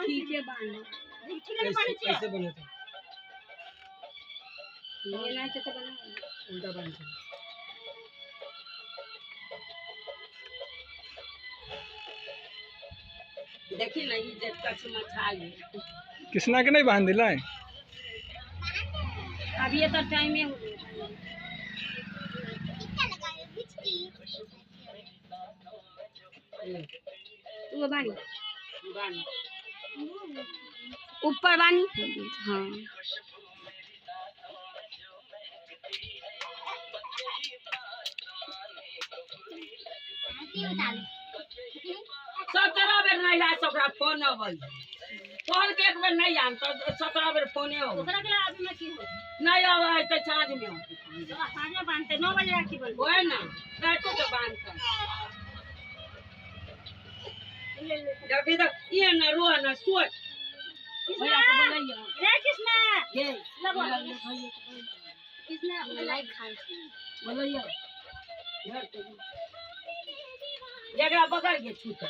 ठीक है बांध कैसे बने थे ये ना तो बना उल्टा बांध देखी नहीं जब तक मछा गई कृष्णा के नहीं बांध दिला है अब ये तो टाइम है तू बानी ऊपर बानी हाँ सत्रह बेर नहीं लाए ओकरा फोन अबल कॉल के एक बेर नहीं आन तो 17 बेर फोने हो ओकरा के आदमी में की हो नहीं आवे तो साँझ में तो साँझ में बांधते 9 बजे राखी बोल ओए ना रातों के बांधते जब तक ये ना रो ना सोच भैया को बोलिए रे कृष्णा ये लगो कृष्णा लाइक खा बोलिए घर पे जगह पकड़ के छूट